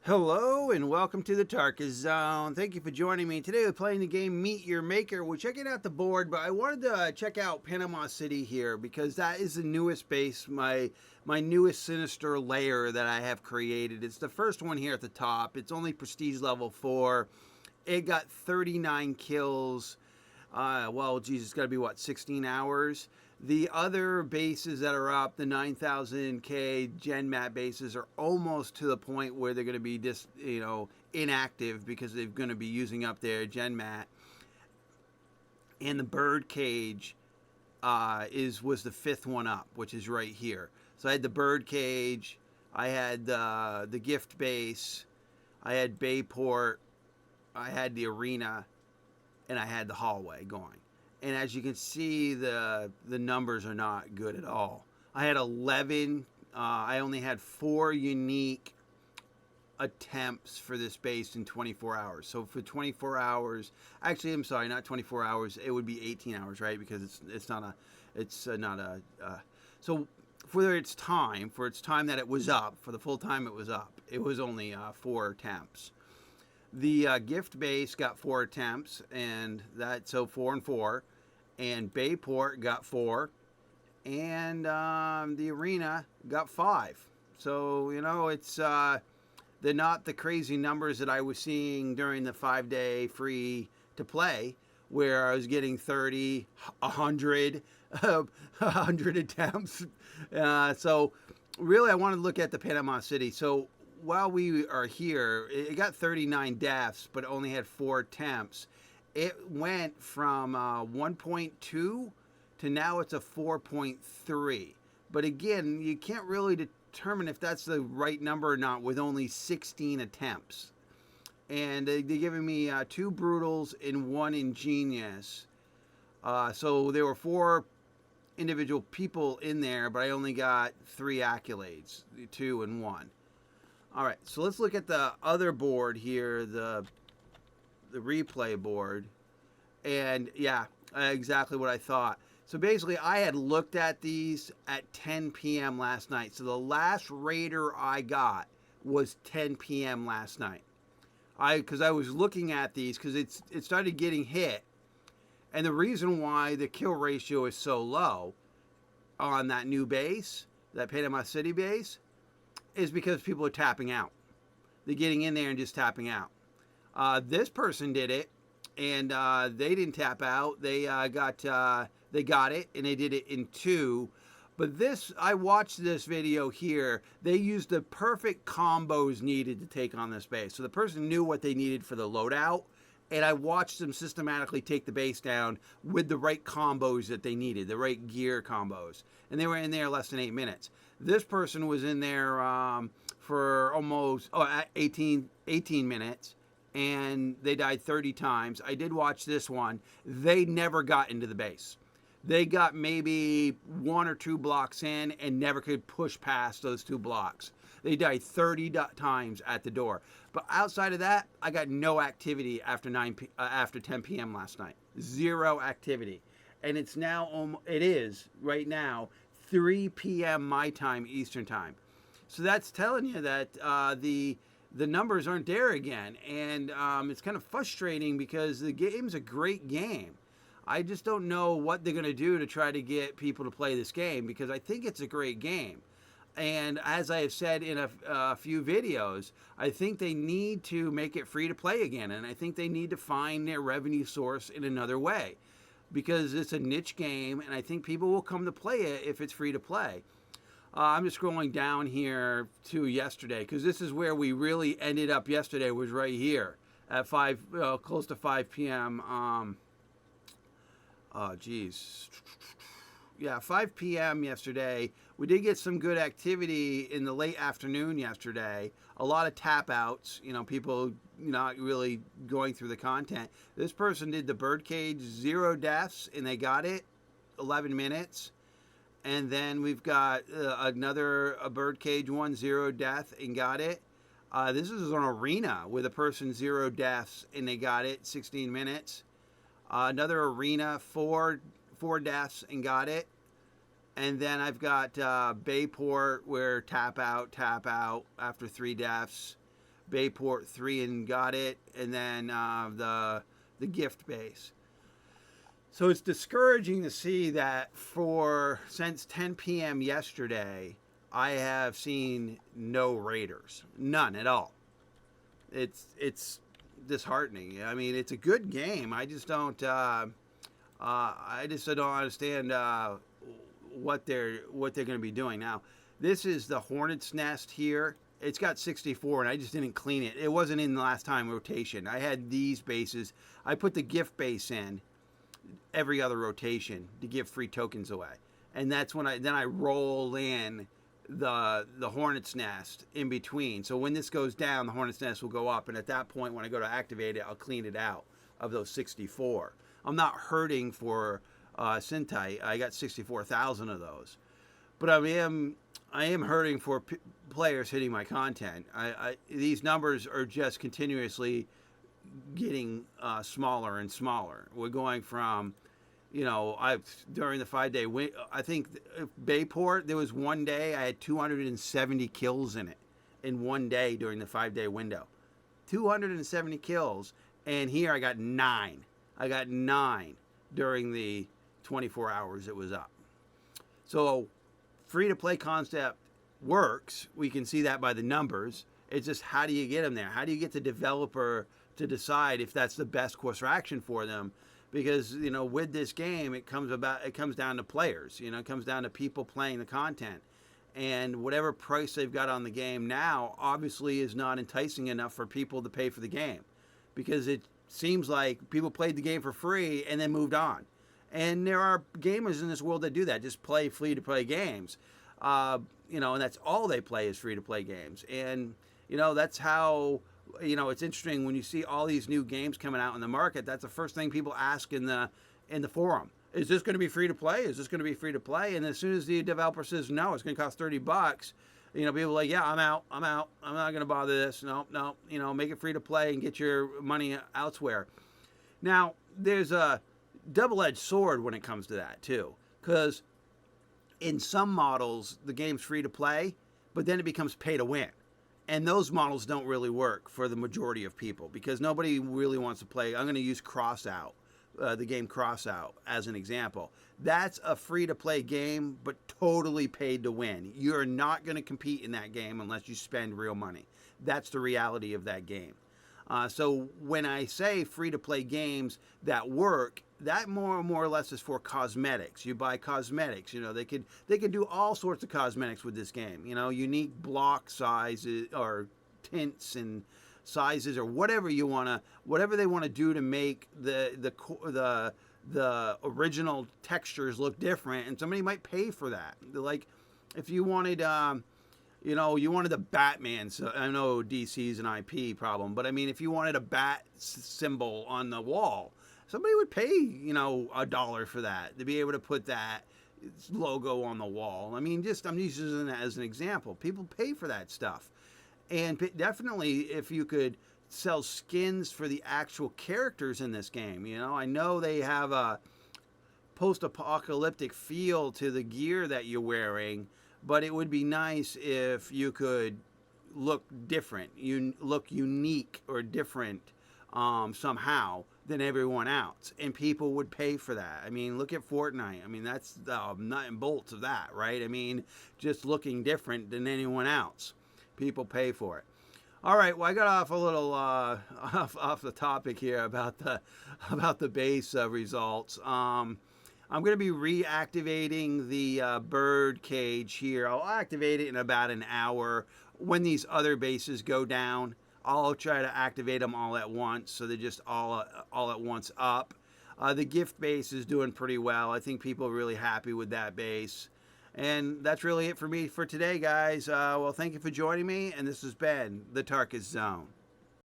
Hello and welcome to the Tarka Zone. Thank you for joining me. Today we're playing the game Meet Your Maker. We're checking out the board, but I wanted to check out Panama City here because that is the newest base, my newest sinister layer that I have created. It's the first one here at the top. It's only prestige level 4. It got 39 kills. Well, geez, it's got to be what, 16 hours? The other bases that are up, the 9,000K Genmat bases, are almost to the point where they're going to be just, inactive because they're going to be using up their Genmat. And the bird cage was the fifth one up, which is right here. So I had the bird cage, I had the gift base, I had Bayport, I had the arena, and I had the hallway going. And as you can see, the numbers are not good at all. I had 11. I only had 4 unique attempts for this base in 24 hours. So for 24 hours, actually, I'm sorry, not 24 hours. It would be 18 hours, right? Because it's not a. So for its time that it was up, for the full time it was up, it was only 4 attempts. The gift base got 4 attempts, and so 4 and 4. And Bayport got 4, and the arena got 5. So it's they're not the crazy numbers that I was seeing during the 5-day free to play, where I was getting 30, 100, 100 attempts. So really, I wanted to look at the Panama City. So while we are here, it got 39 deaths, but only had 4 attempts. It went from 1.2 to now it's a 4.3. But again, you can't really determine if that's the right number or not with only 16 attempts. And they're giving me 2 brutals and 1 ingenious. So there were 4 individual people in there, but I only got 3 accolades, 2 and 1. All right, so let's look at the other board here, the replay board. And yeah, exactly what I thought. So basically, I had looked at these at 10 p.m. last night. So the last raider I got was 10 p.m. last night. Because I was looking at these because it started getting hit. And the reason why the kill ratio is so low on that new base, that Panama City base, is because people are tapping out. They're getting in there and just tapping out. This person did it, and they didn't tap out. They got it, and they did it in 2. But I watched this video here. They used the perfect combos needed to take on this base. So the person knew what they needed for the loadout, and I watched them systematically take the base down with the right combos that they needed, the right gear combos. And they were in there less than 8 minutes. This person was in there for almost 18 minutes, and they died 30 times. I did watch this one. They never got into the base. They got maybe 1 or 2 blocks in and never could push past those 2 blocks. They died 30 times at the door. But outside of that, I got no activity after 10 p.m. last night. 0 activity. And it is right now 3 p.m. my time, Eastern time. So that's telling you that the numbers aren't there again. And it's kind of frustrating because the game's a great game. I just don't know what they're going to do to try to get people to play this game because I think it's a great game. And as I have said in a few videos, I think they need to make it free to play again. And I think they need to find their revenue source in another way because it's a niche game. And I think people will come to play it if it's free to play. I'm just scrolling down here to yesterday because this is where we really ended up yesterday, was right here at close to 5 p.m. Yeah, 5 p.m. yesterday. We did get some good activity in the late afternoon yesterday. A lot of tap outs, people not really going through the content. This person did the birdcage, 0 deaths, and they got it, 11 minutes. And then we've got a birdcage one, 0 death, and got it. This is an arena with a person 0 deaths, and they got it, 16 minutes. Another arena, 4 deaths, and got it. And then I've got Bayport where tap out after 3 deaths. Bayport 3 and got it, and then the gift base. So it's discouraging to see that since 10 p.m. yesterday, I have seen no raiders, none at all. It's disheartening. I mean, it's a good game. I just don't understand what they're going to be doing now. This is the Hornet's Nest here. It's got 64, and I just didn't clean it. It wasn't in the last time rotation. I had these bases. I put the gift base in every other rotation to give free tokens away, and that's when I roll in the Hornet's Nest in between. So when this goes down, the Hornet's Nest will go up, and at that point, when I go to activate it, I'll clean it out of those 64. I'm not hurting for Syntyte. I got 64,000 of those, but I am hurting for players hitting my content. These numbers are just continuously getting smaller and smaller. We're going from, during the 5-day I think Bayport, there was one day I had 270 kills in it in one day during the 5-day window. 270 kills, and here I got 9. I got 9 during the 24 hours it was up. So free-to-play concept works. We can see that by the numbers. It's just, how do you get them there? How do you get the developer to decide if that's the best course of action for them? Because, with this game, it comes down to players. It comes down to people playing the content. And whatever price they've got on the game now obviously is not enticing enough for people to pay for the game. Because it seems like people played the game for free and then moved on. And there are gamers in this world that do that, just play free-to-play games. And that's all they play is free-to-play games. And, that's how, it's interesting when you see all these new games coming out in the market. That's the first thing people ask in the forum. Is this going to be free-to-play? Is this going to be free-to-play? And as soon as the developer says, no, it's going to cost $30, people are like, yeah, I'm out. I'm not going to bother this. No, make it free-to-play and get your money elsewhere. Now, there's a double-edged sword when it comes to that, too. Because in some models, the game's free-to-play, but then it becomes pay-to-win. And those models don't really work for the majority of people because nobody really wants to play. I'm going to use Crossout, the game Crossout, as an example. That's a free-to-play game, but totally paid to win. You're not going to compete in that game unless you spend real money. That's the reality of that game. So when I say free-to-play games that work, that more or less is for cosmetics. You buy cosmetics. They could do all sorts of cosmetics with this game. Unique block sizes or tints and sizes or whatever they want to do to make the original textures look different. And somebody might pay for that. Like if you wanted. You wanted the Batman. So I know DC's an IP problem, but I mean, if you wanted a bat symbol on the wall, somebody would pay, $1 for that to be able to put that logo on the wall. I mean, I'm using that as an example. People pay for that stuff, and definitely if you could sell skins for the actual characters in this game. I know they have a post-apocalyptic feel to the gear that you're wearing. But it would be nice if you could look different, look unique or different somehow than everyone else. And people would pay for that. I mean, look at Fortnite. I mean, that's the nut and bolts of that, right? I mean, just looking different than anyone else. People pay for it. All right, well, I got off a little off the topic here about the base results. I'm going to be reactivating the bird cage here. I'll activate it in about an hour. When these other bases go down, I'll try to activate them all at once, so they're just all at once up. The gift base is doing pretty well. I think people are really happy with that base. And that's really it for me for today, guys. Well, thank you for joining me, and this has been the Tarkus Zone.